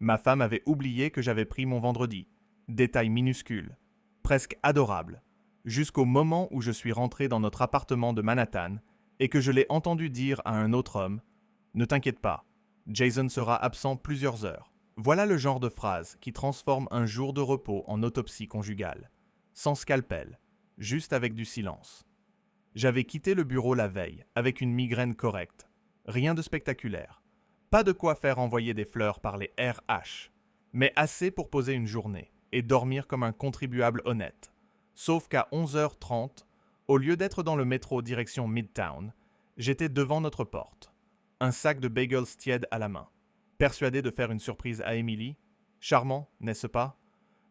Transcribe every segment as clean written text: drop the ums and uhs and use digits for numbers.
Ma femme avait oublié que j'avais pris mon vendredi. Détail minuscule, presque adorable, jusqu'au moment où je suis rentré dans notre appartement de Manhattan et que je l'ai entendu dire à un autre homme « Ne t'inquiète pas, Jason sera absent plusieurs heures ». Voilà le genre de phrase qui transforme un jour de repos en autopsie conjugale. Sans scalpel, juste avec du silence. J'avais quitté le bureau la veille avec une migraine correcte. Rien de spectaculaire. Pas de quoi faire envoyer des fleurs par les RH, mais assez pour poser une journée et dormir comme un contribuable honnête. Sauf qu'à 11h30, au lieu d'être dans le métro direction Midtown, j'étais devant notre porte, un sac de bagels tièdes à la main, persuadé de faire une surprise à Emily. Charmant, n'est-ce pas?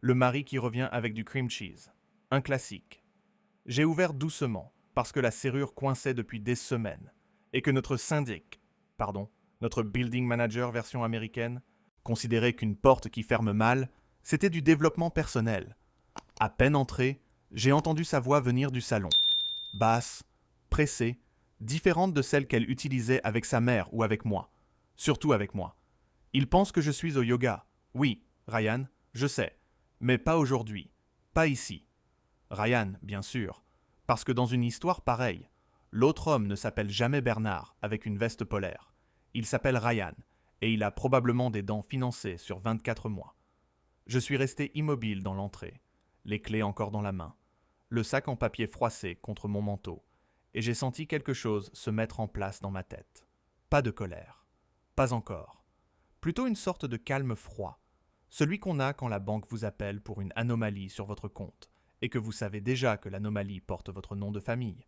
Le mari qui revient avec du cream cheese. Un classique. J'ai ouvert doucement, parce que la serrure coinçait depuis des semaines, et que notre building manager version américaine, considérait qu'une porte qui ferme mal, c'était du développement personnel. À peine entré, j'ai entendu sa voix venir du salon. Basse, pressée, différente de celle qu'elle utilisait avec sa mère ou avec moi. Surtout avec moi. Il pense que je suis au yoga. Oui, Ryan, je sais. Mais pas aujourd'hui. Pas ici. Ryan, bien sûr. Parce que dans une histoire pareille, l'autre homme ne s'appelle jamais Bernard avec une veste polaire. Il s'appelle Ryan, et il a probablement des dents financées sur 24 mois. Je suis resté immobile dans l'entrée, les clés encore dans la main, le sac en papier froissé contre mon manteau, et j'ai senti quelque chose se mettre en place dans ma tête. Pas de colère. Pas encore. Plutôt une sorte de calme froid, celui qu'on a quand la banque vous appelle pour une anomalie sur votre compte, et que vous savez déjà que l'anomalie porte votre nom de famille.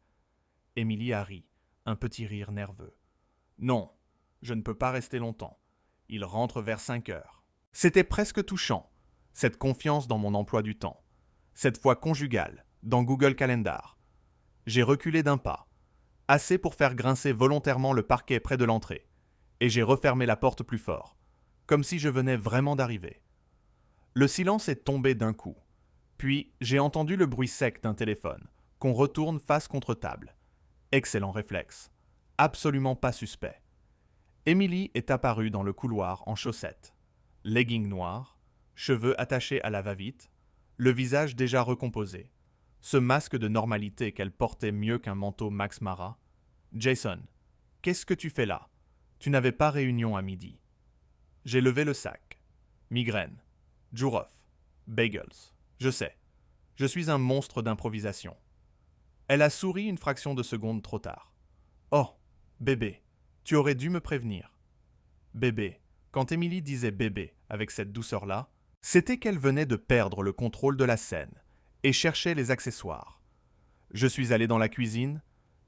Emily a ri, un petit rire nerveux. Non, je ne peux pas rester longtemps. Il rentre vers 5 heures. C'était presque touchant, cette confiance dans mon emploi du temps. Cette fois conjugale, dans Google Calendar. J'ai reculé d'un pas, assez pour faire grincer volontairement le parquet près de l'entrée, et j'ai refermé la porte plus fort, comme si je venais vraiment d'arriver. Le silence est tombé d'un coup. Puis, j'ai entendu le bruit sec d'un téléphone, qu'on retourne face contre table. Excellent réflexe. Absolument pas suspect. Emily est apparue dans le couloir en chaussettes, leggings noirs, cheveux attachés à la va-vite, le visage déjà recomposé, ce masque de normalité qu'elle portait mieux qu'un manteau Max Mara. « Jason, qu'est-ce que tu fais là? Tu n'avais pas réunion à midi. » J'ai levé le sac. Migraine. Jour off. Bagels. Je sais. Je suis un monstre d'improvisation. Elle a souri une fraction de seconde trop tard. « Oh, bébé, tu aurais dû me prévenir. » Bébé. Quand Emily disait bébé avec cette douceur-là, c'était qu'elle venait de perdre le contrôle de la scène et cherchait les accessoires. Je suis allé dans la cuisine,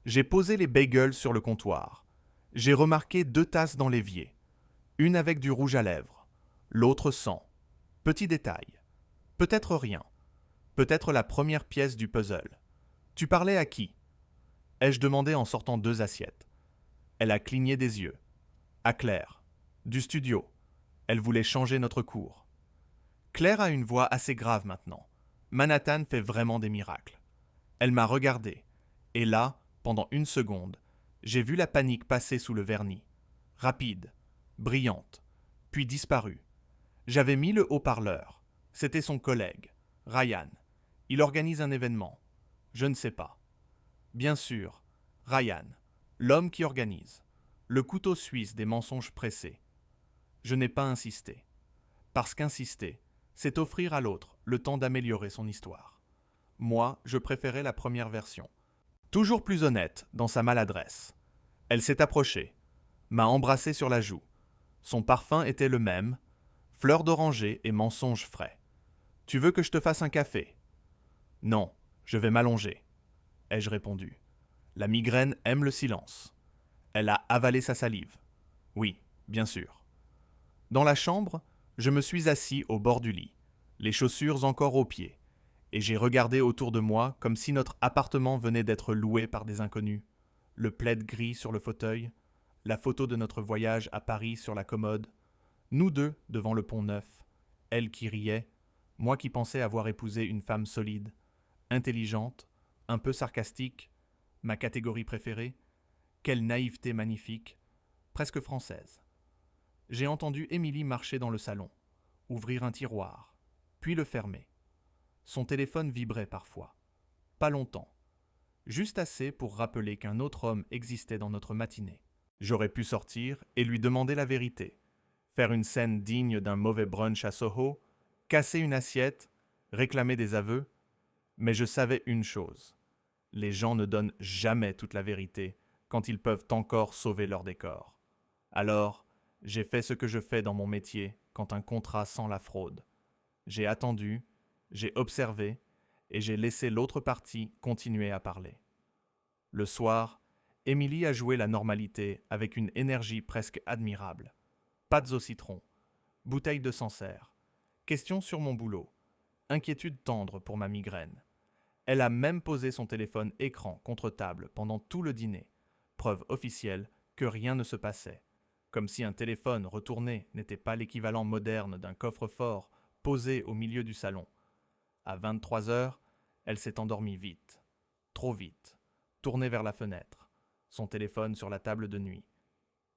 j'ai posé les bagels sur le comptoir. J'ai remarqué 2 tasses dans l'évier, une avec du rouge à lèvres, l'autre sans. Petit détail. Peut-être rien. Peut-être la première pièce du puzzle. Tu parlais à qui? Ai-je demandé en sortant 2 assiettes. Elle a cligné des yeux. À Claire. Du studio. Elle voulait changer notre cours. Claire a une voix assez grave maintenant. Manhattan fait vraiment des miracles. Elle m'a regardé. Et là, pendant 1 seconde, j'ai vu la panique passer sous le vernis. Rapide, brillante, puis disparue. J'avais mis le haut-parleur. C'était son collègue, Ryan. Il organise un événement. Je ne sais pas. Bien sûr, Ryan, l'homme qui organise. Le couteau suisse des mensonges pressés. Je n'ai pas insisté. Parce qu'insister, c'est offrir à l'autre le temps d'améliorer son histoire. Moi, je préférais la première version. Toujours plus honnête dans sa maladresse. Elle s'est approchée, m'a embrassé sur la joue. Son parfum était le même, fleur d'oranger et mensonge frais. « Tu veux que je te fasse un café ?»« Non, je vais m'allonger. » ai-je répondu. La migraine aime le silence. Elle a avalé sa salive. Oui, bien sûr. Dans la chambre, je me suis assis au bord du lit, les chaussures encore aux pieds, et j'ai regardé autour de moi comme si notre appartement venait d'être loué par des inconnus. Le plaid gris sur le fauteuil, la photo de notre voyage à Paris sur la commode, nous deux devant le pont Neuf, elle qui riait, moi qui pensais avoir épousé une femme solide, intelligente, un peu sarcastique, ma catégorie préférée. Quelle naïveté magnifique, presque française. J'ai entendu Emily marcher dans le salon, ouvrir un tiroir, puis le fermer. Son téléphone vibrait parfois. Pas longtemps. Juste assez pour rappeler qu'un autre homme existait dans notre matinée. J'aurais pu sortir et lui demander la vérité, faire une scène digne d'un mauvais brunch à Soho, casser une assiette, réclamer des aveux, mais je savais une chose. Les gens ne donnent jamais toute la vérité quand ils peuvent encore sauver leur décor. Alors, j'ai fait ce que je fais dans mon métier quand un contrat sent la fraude. J'ai attendu, j'ai observé, et j'ai laissé l'autre partie continuer à parler. Le soir, Émilie a joué la normalité avec une énergie presque admirable. Pâtes au citron, bouteille de Sancerre, questions sur mon boulot, inquiétude tendre pour ma migraine. Elle a même posé son téléphone écran contre table pendant tout le dîner, preuve officielle que rien ne se passait, comme si un téléphone retourné n'était pas l'équivalent moderne d'un coffre-fort posé au milieu du salon. À 23 heures, elle s'est endormie vite, trop vite, tournée vers la fenêtre, son téléphone sur la table de nuit.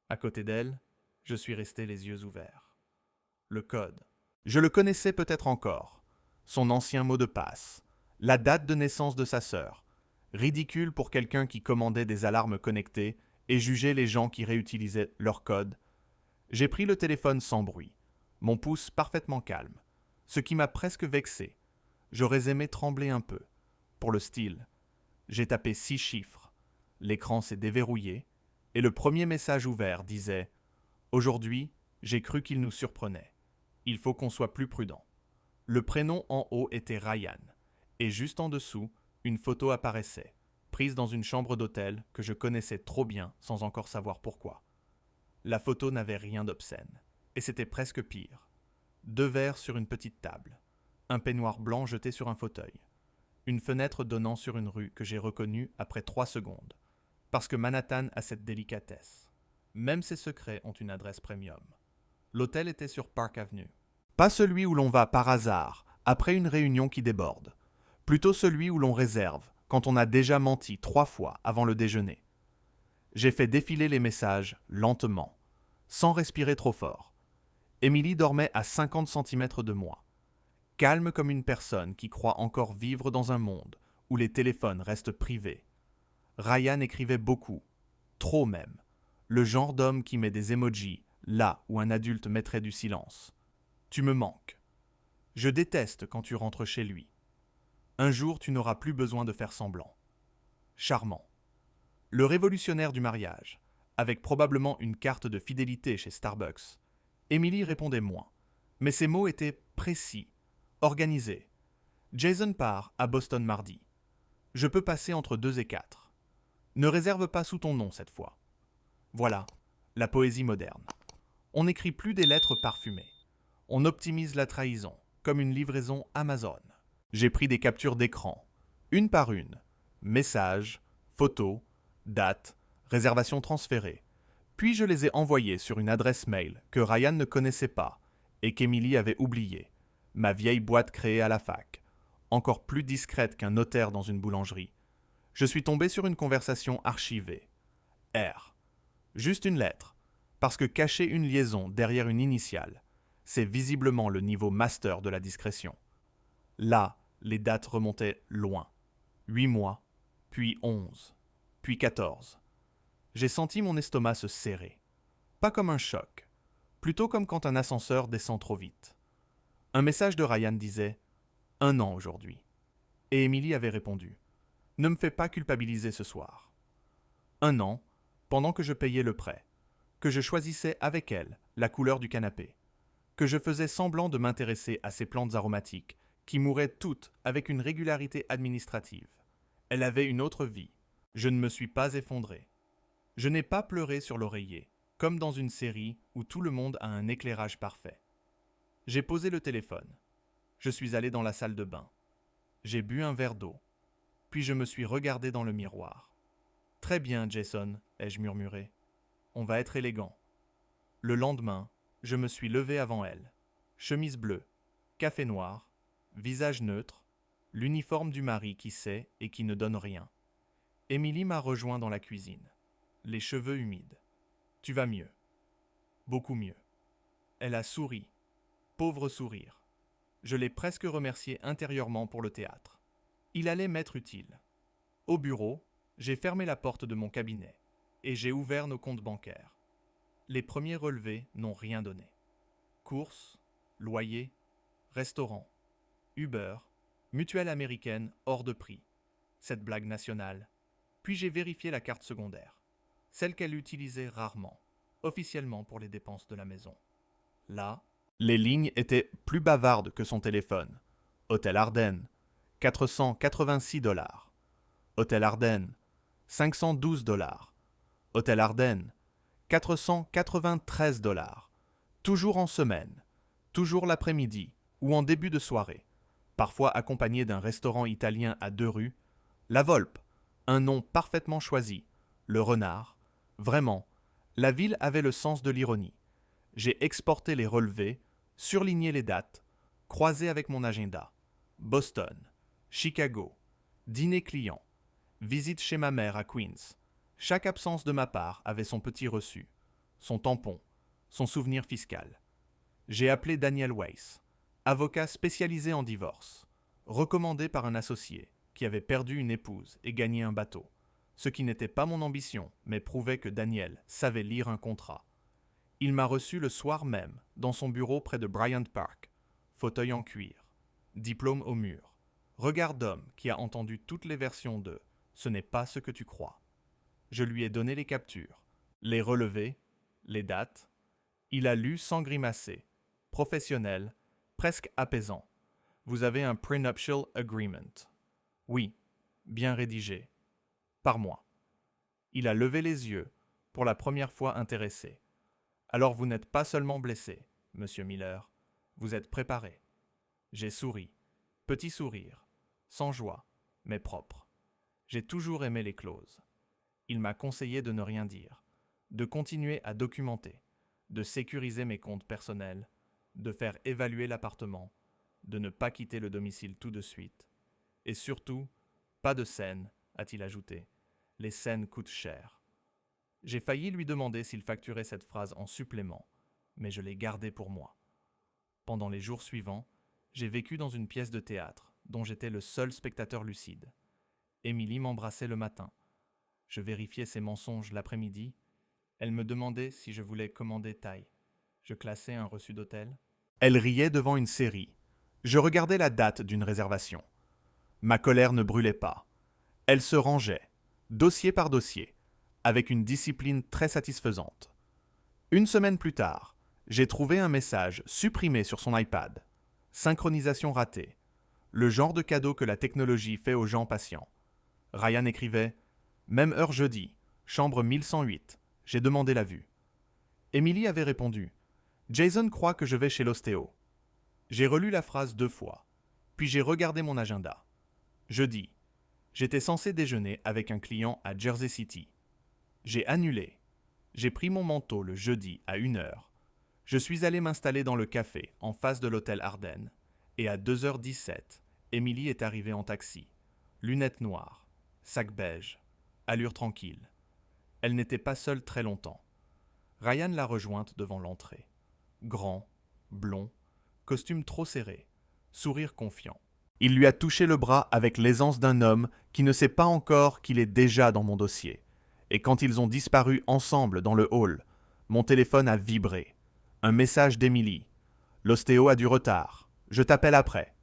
À côté d'elle, je suis resté les yeux ouverts. Le code. Je le connaissais peut-être encore. Son ancien mot de passe. La date de naissance de sa sœur. Ridicule pour quelqu'un qui commandait des alarmes connectées et jugeait les gens qui réutilisaient leur code. J'ai pris le téléphone sans bruit, mon pouce parfaitement calme, ce qui m'a presque vexé. J'aurais aimé trembler un peu. Pour le style, j'ai tapé 6 chiffres. L'écran s'est déverrouillé et le premier message ouvert disait « Aujourd'hui, j'ai cru qu'il nous surprenait. Il faut qu'on soit plus prudent. » Le prénom en haut était Ryan et juste en dessous, une photo apparaissait, prise dans une chambre d'hôtel que je connaissais trop bien sans encore savoir pourquoi. La photo n'avait rien d'obscène et c'était presque pire. 2 verres sur une petite table. Un peignoir blanc jeté sur un fauteuil. Une fenêtre donnant sur une rue que j'ai reconnue après 3 secondes. Parce que Manhattan a cette délicatesse. Même ses secrets ont une adresse premium. L'hôtel était sur Park Avenue. Pas celui où l'on va par hasard, après une réunion qui déborde. Plutôt celui où l'on réserve, quand on a déjà menti 3 fois avant le déjeuner. J'ai fait défiler les messages lentement, sans respirer trop fort. Émilie dormait à 50 centimètres de moi. Calme comme une personne qui croit encore vivre dans un monde où les téléphones restent privés. Ryan écrivait beaucoup, trop même, le genre d'homme qui met des emojis là où un adulte mettrait du silence. Tu me manques. Je déteste quand tu rentres chez lui. Un jour, tu n'auras plus besoin de faire semblant. Charmant. Le révolutionnaire du mariage, avec probablement une carte de fidélité chez Starbucks. Émilie répondait moins, mais ses mots étaient précis. Organisé. Jason part à Boston mardi. Je peux passer entre 2 et 4. Ne réserve pas sous ton nom cette fois. Voilà, la poésie moderne. On n'écrit plus des lettres parfumées. On optimise la trahison, comme une livraison Amazon. J'ai pris des captures d'écran, une par une. Messages, photos, dates, réservations transférées. Puis je les ai envoyées sur une adresse mail que Ryan ne connaissait pas et qu'Emily avait oubliée. Ma vieille boîte créée à la fac, encore plus discrète qu'un notaire dans une boulangerie. Je suis tombé sur une conversation archivée. R. Juste une lettre, parce que cacher une liaison derrière une initiale, c'est visiblement le niveau master de la discrétion. Là, les dates remontaient loin. 8 mois, puis 11, puis 14. J'ai senti mon estomac se serrer. Pas comme un choc, plutôt comme quand un ascenseur descend trop vite. Un message de Ryan disait « 1 an aujourd'hui ». Et Émilie avait répondu « Ne me fais pas culpabiliser ce soir ». 1 an, pendant que je payais le prêt, que je choisissais avec elle la couleur du canapé, que je faisais semblant de m'intéresser à ces plantes aromatiques qui mouraient toutes avec une régularité administrative. Elle avait une autre vie. Je ne me suis pas effondré. Je n'ai pas pleuré sur l'oreiller, comme dans une série où tout le monde a un éclairage parfait. J'ai posé le téléphone. Je suis allé dans la salle de bain. J'ai bu un verre d'eau. Puis je me suis regardé dans le miroir. « Très bien, Jason », ai-je murmuré. « On va être élégant. » Le lendemain, je me suis levé avant elle. Chemise bleue, café noir, visage neutre, l'uniforme du mari qui sait et qui ne donne rien. Émilie m'a rejoint dans la cuisine, les cheveux humides. « Tu vas mieux. » Beaucoup mieux. Elle a souri. Pauvre sourire. Je l'ai presque remercié intérieurement pour le théâtre. Il allait m'être utile. Au bureau, j'ai fermé la porte de mon cabinet et j'ai ouvert nos comptes bancaires. Les premiers relevés n'ont rien donné. Courses, loyer, restaurant, Uber, mutuelle américaine hors de prix. Cette blague nationale. Puis j'ai vérifié la carte secondaire, celle qu'elle utilisait rarement, officiellement pour les dépenses de la maison. Là, les lignes étaient plus bavardes que son téléphone. Hôtel Ardennes, 486 $. Hôtel Ardennes, 512 $. Hôtel Ardennes, 493 $. Toujours en semaine, toujours l'après-midi ou en début de soirée, parfois accompagné d'un restaurant italien à 2 rues, La Volpe, un nom parfaitement choisi, le renard. Vraiment, la ville avait le sens de l'ironie. J'ai exporté les relevés, surligné les dates, croisé avec mon agenda. Boston, Chicago, dîner client, visite chez ma mère à Queens. Chaque absence de ma part avait son petit reçu, son tampon, son souvenir fiscal. J'ai appelé Daniel Weiss, avocat spécialisé en divorce, recommandé par un associé qui avait perdu une épouse et gagné un bateau, ce qui n'était pas mon ambition, mais prouvait que Daniel savait lire un contrat. Il m'a reçu le soir même, dans son bureau près de Bryant Park, fauteuil en cuir, diplôme au mur, regard d'homme qui a entendu toutes les versions de « ce n'est pas ce que tu crois ». Je lui ai donné les captures, les relevés, les dates. Il a lu sans grimacer, professionnel, presque apaisant. Vous avez un prenuptial agreement. Oui, bien rédigé. Par moi. Il a levé les yeux, pour la première fois intéressé. Alors vous n'êtes pas seulement blessé, monsieur Miller, vous êtes préparé. J'ai souri, petit sourire, sans joie, mais propre. J'ai toujours aimé les clauses. Il m'a conseillé de ne rien dire, de continuer à documenter, de sécuriser mes comptes personnels, de faire évaluer l'appartement, de ne pas quitter le domicile tout de suite, et surtout, pas de scènes, a-t-il ajouté. Les scènes coûtent cher. J'ai failli lui demander s'il facturait cette phrase en supplément, mais je l'ai gardée pour moi. Pendant les jours suivants, j'ai vécu dans une pièce de théâtre dont j'étais le seul spectateur lucide. Émilie m'embrassait le matin. Je vérifiais ses mensonges l'après-midi. Elle me demandait si je voulais commander thaï. Je classais un reçu d'hôtel. Elle riait devant une série. Je regardais la date d'une réservation. Ma colère ne brûlait pas. Elle se rangeait, dossier par dossier, avec une discipline très satisfaisante. Une semaine plus tard, j'ai trouvé un message supprimé sur son iPad. Synchronisation ratée. Le genre de cadeau que la technologie fait aux gens patients. Ryan écrivait « Même heure jeudi, chambre 1108, j'ai demandé la vue. » Émilie avait répondu « Jason croit que je vais chez l'ostéo. » J'ai relu la phrase 2 fois, puis j'ai regardé mon agenda. Jeudi, j'étais censé déjeuner avec un client à Jersey City. J'ai annulé. J'ai pris mon manteau le jeudi à 1h. Je suis allé m'installer dans le café en face de l'hôtel Ardennes. Et à 2h17, Émilie est arrivée en taxi. Lunettes noires, sac beige, allure tranquille. Elle n'était pas seule très longtemps. Ryan l'a rejointe devant l'entrée. Grand, blond, costume trop serré, sourire confiant. Il lui a touché le bras avec l'aisance d'un homme qui ne sait pas encore qu'il est déjà dans mon dossier. Et quand ils ont disparu ensemble dans le hall, mon téléphone a vibré. Un message d'Émilie. L'ostéo a du retard. Je t'appelle après.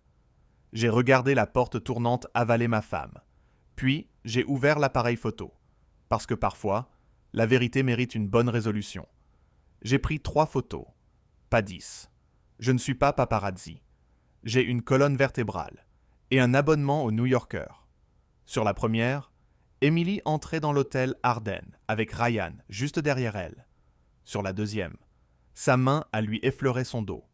J'ai regardé la porte tournante avaler ma femme. Puis, j'ai ouvert l'appareil photo. Parce que parfois, la vérité mérite une bonne résolution. J'ai pris 3 photos, pas 10. Je ne suis pas paparazzi. J'ai une colonne vertébrale et un abonnement au New Yorker. Sur la première, Émilie entrait dans l'hôtel Ardennes avec Ryan juste derrière elle. Sur la deuxième, sa main à lui effleurer son dos.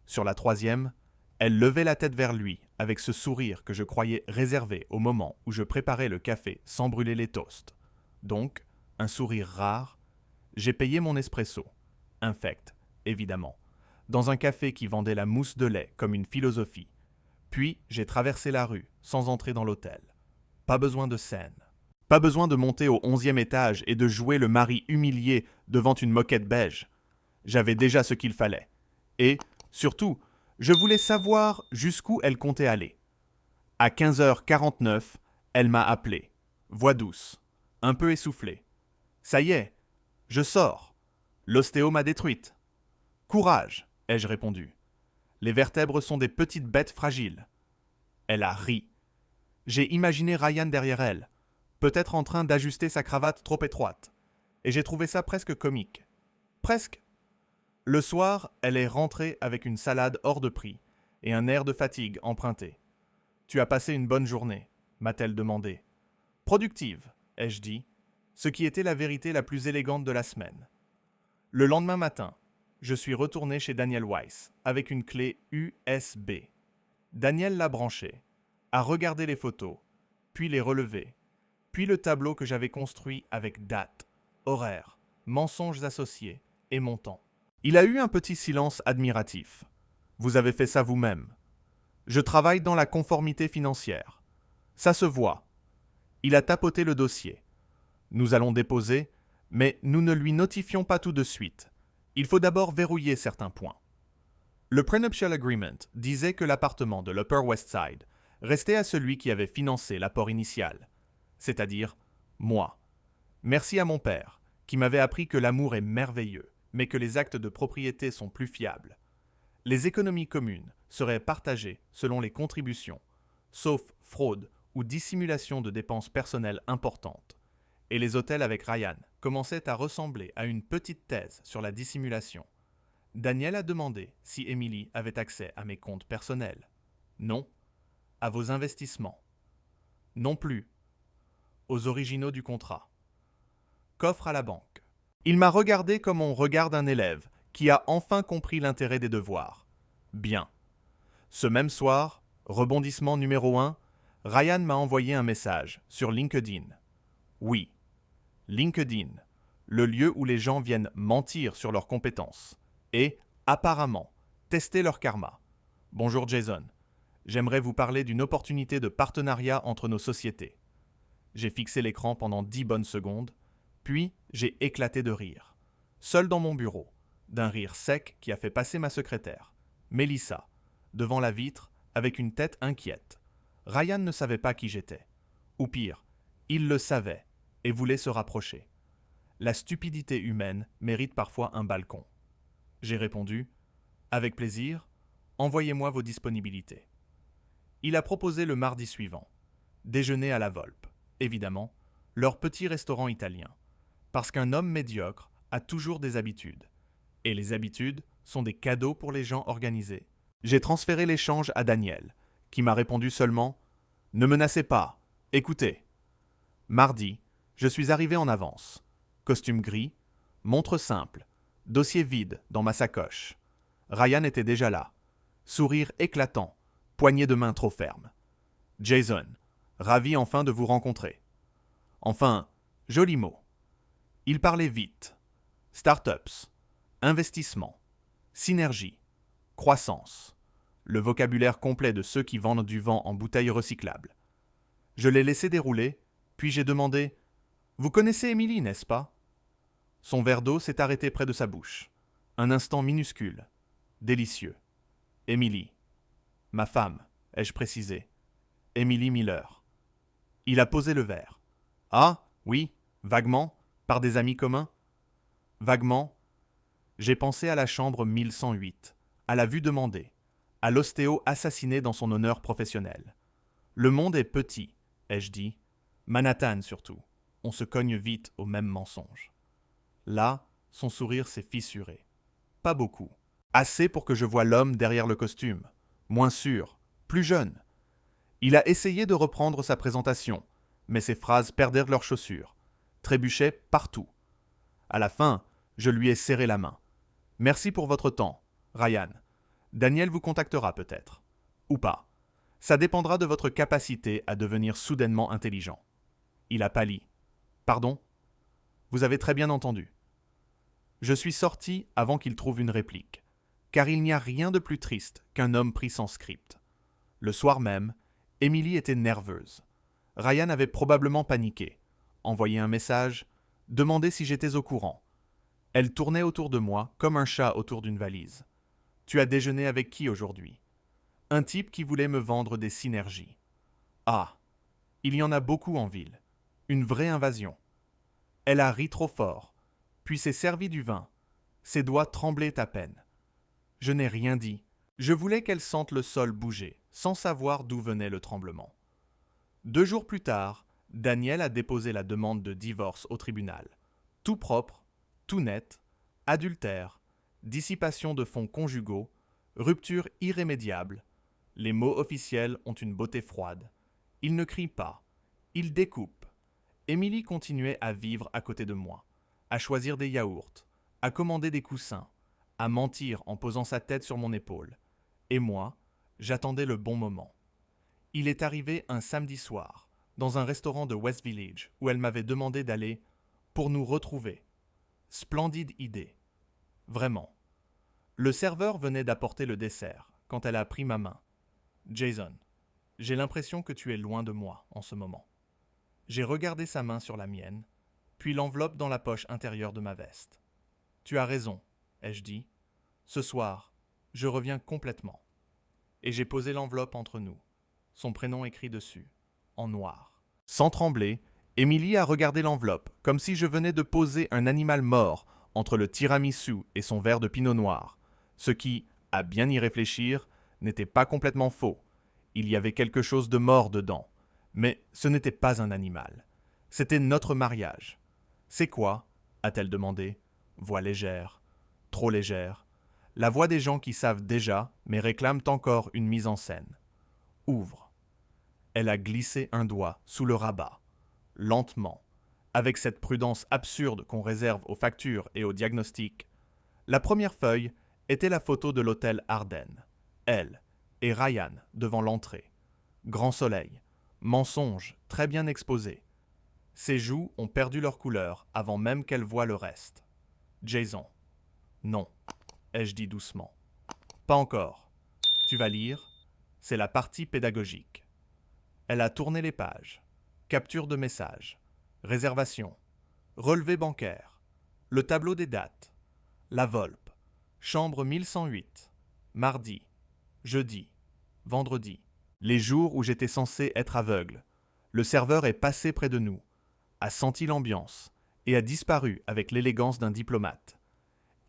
Sur la troisième, elle levait la tête vers lui avec ce sourire que je croyais réservé au moment où je préparais le café sans brûler les toasts. Donc, un sourire rare. J'ai payé mon espresso, infect, évidemment, dans un café qui vendait la mousse de lait comme une philosophie. Puis, j'ai traversé la rue sans entrer dans l'hôtel. Pas besoin de scène. Pas besoin de monter au 11e étage et de jouer le mari humilié devant une moquette beige. J'avais déjà ce qu'il fallait. Et, Surtout, je voulais savoir jusqu'où elle comptait aller. À 15h49, elle m'a appelé. Voix douce, un peu essoufflée. Ça y est, je sors. L'ostéo m'a détruite. Courage, ai-je répondu. Les vertèbres sont des petites bêtes fragiles. Elle a ri. J'ai imaginé Ryan derrière elle, peut-être en train d'ajuster sa cravate trop étroite. Et j'ai trouvé ça presque comique. Presque. Le soir, elle est rentrée avec une salade hors de prix et un air de fatigue emprunté. Tu as passé une bonne journée, m'a-t-elle demandé. Productive, ai-je dit, ce qui était la vérité la plus élégante de la semaine. Le lendemain matin, je suis retourné chez Daniel Weiss avec une clé USB. Daniel l'a branchée, a regardé les photos, puis les relevés, puis le tableau que j'avais construit avec date, horaire, mensonges associés et montant. Il a eu un petit silence admiratif. Vous avez fait ça vous-même. Je travaille dans la conformité financière. Ça se voit. Il a tapoté le dossier. Nous allons déposer, mais nous ne lui notifions pas tout de suite. Il faut d'abord verrouiller certains points. Le Prenuptial Agreement disait que l'appartement de l'Upper West Side restait à celui qui avait financé l'apport initial, c'est-à-dire moi. Merci à mon père, qui m'avait appris que l'amour est merveilleux, mais que les actes de propriété sont plus fiables. Les économies communes seraient partagées selon les contributions, sauf fraude ou dissimulation de dépenses personnelles importantes. Et les hôtels avec Ryan commençaient à ressembler à une petite thèse sur la dissimulation. Daniel a demandé si Emily avait accès à mes comptes personnels. Non. À vos investissements. Non plus. Aux originaux du contrat. Coffre à la banque. Il m'a regardé comme on regarde un élève qui a enfin compris l'intérêt des devoirs. Bien. Ce même soir, rebondissement numéro 1, Ryan m'a envoyé un message sur LinkedIn. Oui. LinkedIn, le lieu où les gens viennent mentir sur leurs compétences et, apparemment, tester leur karma. Bonjour Jason, j'aimerais vous parler d'une opportunité de partenariat entre nos sociétés. J'ai fixé l'écran pendant 10 bonnes secondes, puis j'ai éclaté de rire. Seul dans mon bureau, d'un rire sec qui a fait passer ma secrétaire, Mélissa, devant la vitre avec une tête inquiète. Ryan ne savait pas qui j'étais. Ou pire, il le savait et voulait se rapprocher. La stupidité humaine mérite parfois un balcon. J'ai répondu « Avec plaisir, envoyez-moi vos disponibilités ». Il a proposé le mardi suivant. Déjeuner à la Volpe, évidemment, leur petit restaurant italien. Parce qu'un homme médiocre a toujours des habitudes. Et les habitudes sont des cadeaux pour les gens organisés. J'ai transféré l'échange à Daniel, qui m'a répondu seulement « Ne menacez pas, écoutez ». Mardi, je suis arrivé en avance. Costume gris, montre simple, dossier vide dans ma sacoche. Ryan était déjà là. Sourire éclatant, poignée de main trop ferme. Jason, ravi enfin de vous rencontrer. Enfin, joli mot. Il parlait vite. Startups, investissement, synergie, croissance. Le vocabulaire complet de ceux qui vendent du vent en bouteilles recyclables. Je l'ai laissé dérouler, puis j'ai demandé « Vous connaissez Emily, n'est-ce pas ?» Son verre d'eau s'est arrêté près de sa bouche. Un instant minuscule, délicieux. Emily. Ma femme, ai-je précisé. Emily Miller. Il a posé le verre. Ah, oui, vaguement, par des amis communs. Vaguement, j'ai pensé à la chambre 1108, à la vue demandée, à l'ostéo assassiné dans son honneur professionnel. Le monde est petit, ai-je dit. Manhattan surtout. On se cogne vite au même mensonge. Là, son sourire s'est fissuré. Pas beaucoup. Assez pour que je voie l'homme derrière le costume. Moins sûr, plus jeune. Il a essayé de reprendre sa présentation, mais ses phrases perdèrent leurs chaussures, trébuchaient partout. À la fin, je lui ai serré la main. Merci pour votre temps, Ryan. Daniel vous contactera peut-être. Ou pas. Ça dépendra de votre capacité à devenir soudainement intelligent. Il a pâli. Pardon ? Vous avez très bien entendu. Je suis sorti avant qu'il trouve une réplique, car il n'y a rien de plus triste qu'un homme pris sans script. Le soir même, Emily était nerveuse. Ryan avait probablement paniqué, envoyé un message, demandé si j'étais au courant. Elle tournait autour de moi comme un chat autour d'une valise. Tu as déjeuné avec qui aujourd'hui? Un type qui voulait me vendre des synergies. Ah, il y en a beaucoup en ville. Une vraie invasion. Elle a ri trop fort, puis s'est servi du vin. Ses doigts tremblaient à peine. Je n'ai rien dit. Je voulais qu'elle sente le sol bouger, sans savoir d'où venait le tremblement. 2 jours plus tard, Daniel a déposé la demande de divorce au tribunal. Tout propre, tout net, adultère, dissipation de fonds conjugaux, rupture irrémédiable. Les mots officiels ont une beauté froide. Il ne crie pas. Il découpe. Émilie continuait à vivre à côté de moi, à choisir des yaourts, à commander des coussins, à mentir en posant sa tête sur mon épaule. Et moi, j'attendais le bon moment. Il est arrivé un samedi soir, dans un restaurant de West Village, où elle m'avait demandé d'aller pour nous retrouver. Splendide idée. Vraiment. Le serveur venait d'apporter le dessert, quand elle a pris ma main. Jason, j'ai l'impression que tu es loin de moi en ce moment. J'ai regardé sa main sur la mienne, puis l'enveloppe dans la poche intérieure de ma veste. Tu as raison, ai-je dit. Ce soir, je reviens complètement. Et j'ai posé l'enveloppe entre nous, son prénom écrit dessus, en noir. Sans trembler, Émilie a regardé l'enveloppe, comme si je venais de poser un animal mort entre le tiramisu et son verre de pinot noir, ce qui, à bien y réfléchir, n'était pas complètement faux. Il y avait quelque chose de mort dedans. Mais ce n'était pas un animal. C'était notre mariage. C'est quoi? A-t-elle demandé. Voix légère. Trop légère. La voix des gens qui savent déjà, mais réclament encore une mise en scène. Ouvre. Elle a glissé un doigt sous le rabat. Lentement. Avec cette prudence absurde qu'on réserve aux factures et aux diagnostics. La première feuille était la photo de l'hôtel Ardennes. Elle et Ryan devant l'entrée. Grand soleil. Mensonge très bien exposé. Ses joues ont perdu leur couleur avant même qu'elle voie le reste. Jason. Non, ai-je dit doucement. Pas encore. Tu vas lire. C'est la partie pédagogique. Elle a tourné les pages. Capture de message. Réservation. Relevé bancaire. Le tableau des dates. La Volpe. Chambre 1108. Mardi. Jeudi. Vendredi. Les jours où j'étais censé être aveugle. Le serveur est passé près de nous, a senti l'ambiance et a disparu avec l'élégance d'un diplomate.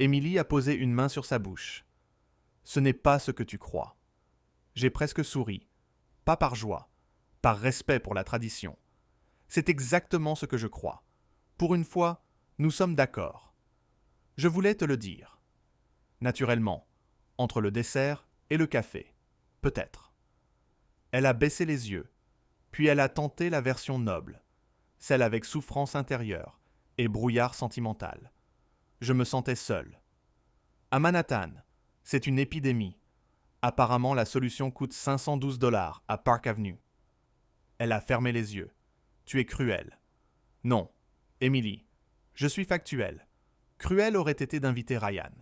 Émilie a posé une main sur sa bouche. Ce n'est pas ce que tu crois. J'ai presque souri, pas par joie, par respect pour la tradition. C'est exactement ce que je crois. Pour une fois, nous sommes d'accord. Je voulais te le dire. Naturellement, entre le dessert et le café, peut-être. Elle a baissé les yeux, puis elle a tenté la version noble, celle avec souffrance intérieure et brouillard sentimental. Je me sentais seul. À Manhattan, c'est une épidémie. Apparemment, la solution coûte 512 $ à Park Avenue. Elle a fermé les yeux. Tu es cruel. Non, Émilie, je suis factuel. Cruel aurait été d'inviter Ryan.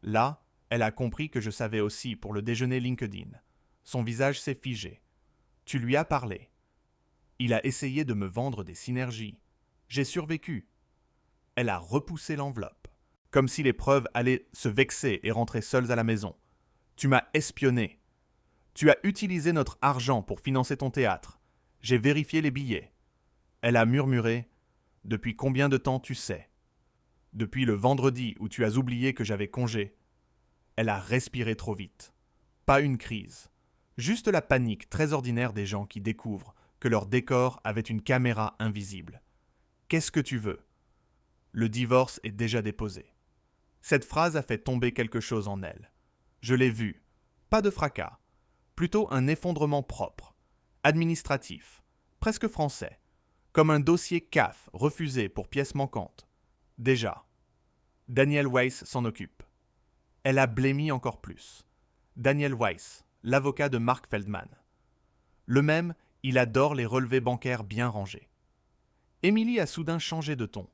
Là, elle a compris que je savais aussi pour le déjeuner LinkedIn. Son visage s'est figé. Tu lui as parlé. Il a essayé de me vendre des synergies. J'ai survécu. Elle a repoussé l'enveloppe, comme si les preuves allaient se vexer et rentrer seules à la maison. Tu m'as espionné. Tu as utilisé notre argent pour financer ton théâtre. J'ai vérifié les billets. Elle a murmuré. Depuis combien de temps tu sais? Depuis le vendredi où tu as oublié que j'avais congé. Elle a respiré trop vite. Pas une crise. Juste la panique très ordinaire des gens qui découvrent que leur décor avait une caméra invisible. Qu'est-ce que tu veux? Le divorce est déjà déposé. Cette phrase a fait tomber quelque chose en elle. Je l'ai vu. Pas de fracas. Plutôt un effondrement propre. Administratif. Presque français. Comme un dossier CAF refusé pour pièces manquantes. Déjà. Daniel Weiss s'en occupe. Elle a blêmi encore plus. Daniel Weiss, l'avocat de Mark Feldman. Le même, il adore les relevés bancaires bien rangés. Émilie a soudain changé de ton.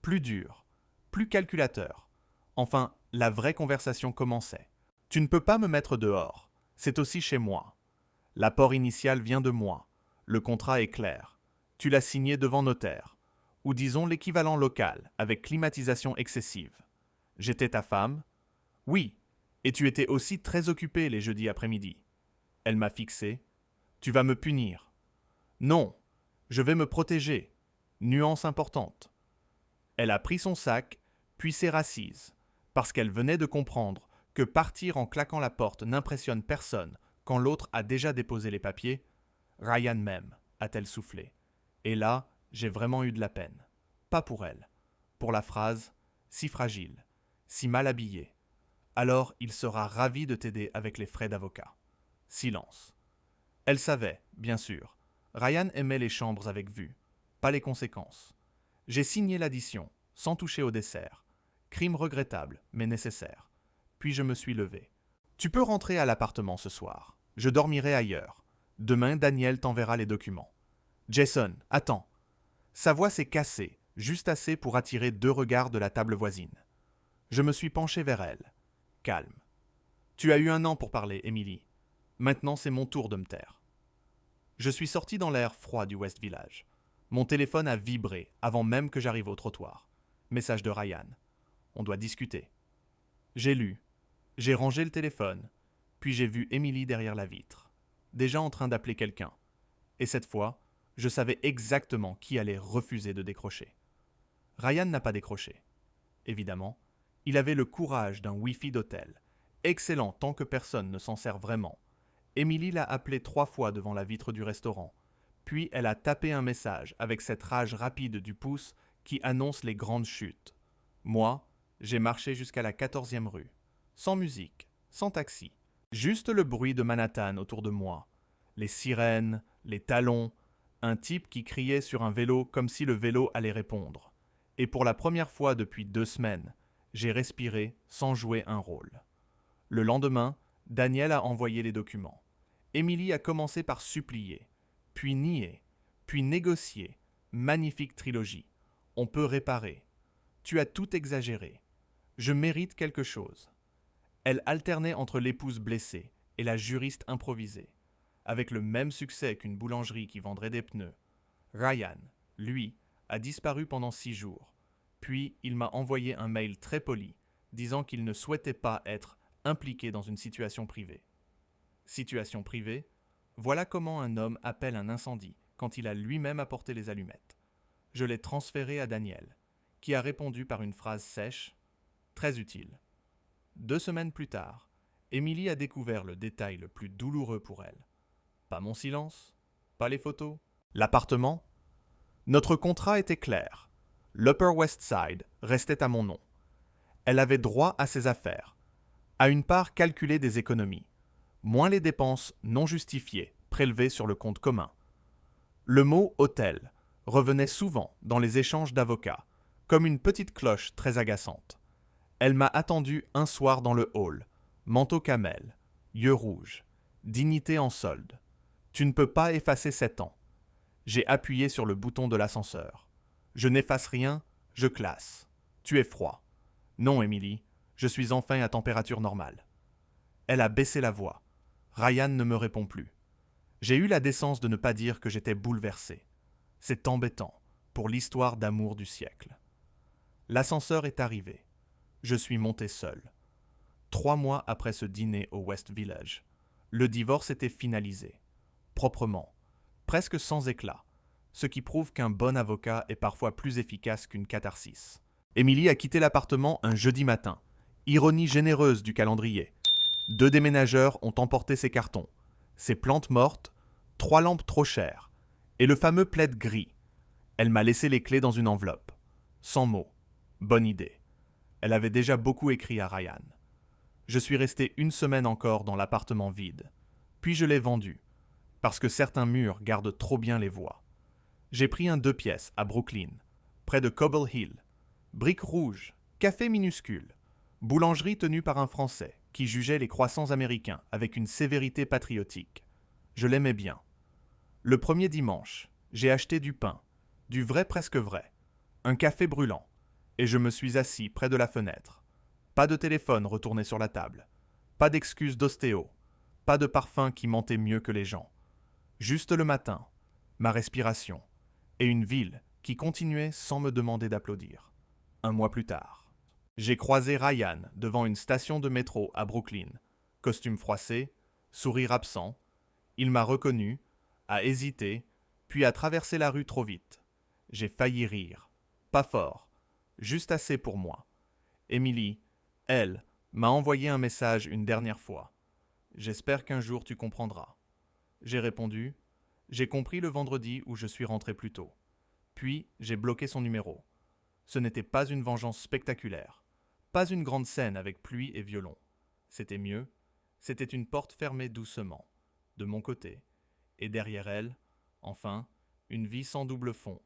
Plus dur, plus calculateur. Enfin, la vraie conversation commençait. Tu ne peux pas me mettre dehors. C'est aussi chez moi. L'apport initial vient de moi. Le contrat est clair. Tu l'as signé devant notaire. Ou disons l'équivalent local, avec climatisation excessive. J'étais ta femme? Oui. Et tu étais aussi très occupé les jeudis après-midi. Elle m'a fixé. Tu vas me punir. Non, je vais me protéger. Nuance importante. Elle a pris son sac, puis s'est rassise, parce qu'elle venait de comprendre que partir en claquant la porte n'impressionne personne quand l'autre a déjà déposé les papiers. Ryan m'aime, a-t-elle soufflé. Et là, j'ai vraiment eu de la peine. Pas pour elle. Pour la phrase « si fragile, si mal habillée ». Alors il sera ravi de t'aider avec les frais d'avocat. Silence. Elle savait, bien sûr. Ryan aimait les chambres avec vue, pas les conséquences. J'ai signé l'addition, sans toucher au dessert. Crime regrettable, mais nécessaire. Puis je me suis levé. Tu peux rentrer à l'appartement ce soir. Je dormirai ailleurs. Demain, Daniel t'enverra les documents. Jason, attends. Sa voix s'est cassée, juste assez pour attirer 2 regards de la table voisine. Je me suis penché vers elle. Calme. Tu as eu 1 an pour parler, Emily. Maintenant, c'est mon tour de me taire. Je suis sorti dans l'air froid du West Village. Mon téléphone a vibré avant même que j'arrive au trottoir. Message de Ryan. On doit discuter. J'ai lu. J'ai rangé le téléphone. Puis j'ai vu Emily derrière la vitre, déjà en train d'appeler quelqu'un. Et cette fois, je savais exactement qui allait refuser de décrocher. Ryan n'a pas décroché. Évidemment, il avait le courage d'un Wi-Fi d'hôtel. Excellent tant que personne ne s'en sert vraiment. Emily l'a appelé 3 fois devant la vitre du restaurant. Puis elle a tapé un message avec cette rage rapide du pouce qui annonce les grandes chutes. Moi, j'ai marché jusqu'à la 14e rue. Sans musique, sans taxi. Juste le bruit de Manhattan autour de moi. Les sirènes, les talons, un type qui criait sur un vélo comme si le vélo allait répondre. Et pour la première fois depuis 2 semaines, j'ai respiré sans jouer un rôle. Le lendemain, Daniel a envoyé les documents. Emily a commencé par supplier, puis nier, puis négocier. Magnifique trilogie. On peut réparer. Tu as tout exagéré. Je mérite quelque chose. Elle alternait entre l'épouse blessée et la juriste improvisée, avec le même succès qu'une boulangerie qui vendrait des pneus. Ryan, lui, a disparu pendant 6 jours. Puis il m'a envoyé un mail très poli, disant qu'il ne souhaitait pas être impliqué dans une situation privée. Situation privée, voilà comment un homme appelle un incendie quand il a lui-même apporté les allumettes. Je l'ai transféré à Daniel, qui a répondu par une phrase sèche, très utile. 2 semaines plus tard, Emily a découvert le détail le plus douloureux pour elle. Pas mon silence, pas les photos, l'appartement. Notre contrat était clair. L'Upper West Side restait à mon nom. Elle avait droit à ses affaires, à une part calculée des économies, moins les dépenses non justifiées prélevées sur le compte commun. Le mot « hôtel » revenait souvent dans les échanges d'avocats, comme une petite cloche très agaçante. Elle m'a attendu un soir dans le hall, manteau camel, yeux rouges, dignité en solde. Tu ne peux pas effacer 7 ans. J'ai appuyé sur le bouton de l'ascenseur. Je n'efface rien, je classe. Tu es froid. Non, Emily, je suis enfin à température normale. Elle a baissé la voix. Ryan ne me répond plus. J'ai eu la décence de ne pas dire que j'étais bouleversé. C'est embêtant, pour l'histoire d'amour du siècle. L'ascenseur est arrivé. Je suis monté seul. 3 mois après ce dîner au West Village, le divorce était finalisé. Proprement, presque sans éclat, ce qui prouve qu'un bon avocat est parfois plus efficace qu'une catharsis. Emily a quitté l'appartement un jeudi matin. Ironie généreuse du calendrier. 2 déménageurs ont emporté ses cartons, ses plantes mortes, 3 lampes trop chères, et le fameux plaid gris. Elle m'a laissé les clés dans une enveloppe. Sans mots. Bonne idée. Elle avait déjà beaucoup écrit à Ryan. Je suis resté 1 semaine encore dans l'appartement vide. Puis je l'ai vendu, parce que certains murs gardent trop bien les voix. J'ai pris un 2 pièces à Brooklyn, près de Cobble Hill. Briques rouges, café minuscule, boulangerie tenue par un Français qui jugeait les croissants américains avec une sévérité patriotique. Je l'aimais bien. Le premier dimanche, j'ai acheté du pain, du vrai presque vrai, un café brûlant, et je me suis assis près de la fenêtre. Pas de téléphone retourné sur la table, pas d'excuses d'ostéo, pas de parfum qui mentait mieux que les gens. Juste le matin, ma respiration, et une ville qui continuait sans me demander d'applaudir. 1 mois plus tard. J'ai croisé Ryan devant une station de métro à Brooklyn. Costume froissé, sourire absent. Il m'a reconnu, a hésité, puis a traversé la rue trop vite. J'ai failli rire. Pas fort, juste assez pour moi. Émilie, elle, m'a envoyé un message une dernière fois. J'espère qu'un jour tu comprendras. J'ai répondu. J'ai compris le vendredi où je suis rentré plus tôt. Puis, j'ai bloqué son numéro. Ce n'était pas une vengeance spectaculaire. Pas une grande scène avec pluie et violon. C'était mieux. C'était une porte fermée doucement, de mon côté. Et derrière elle, enfin, une vie sans double fond,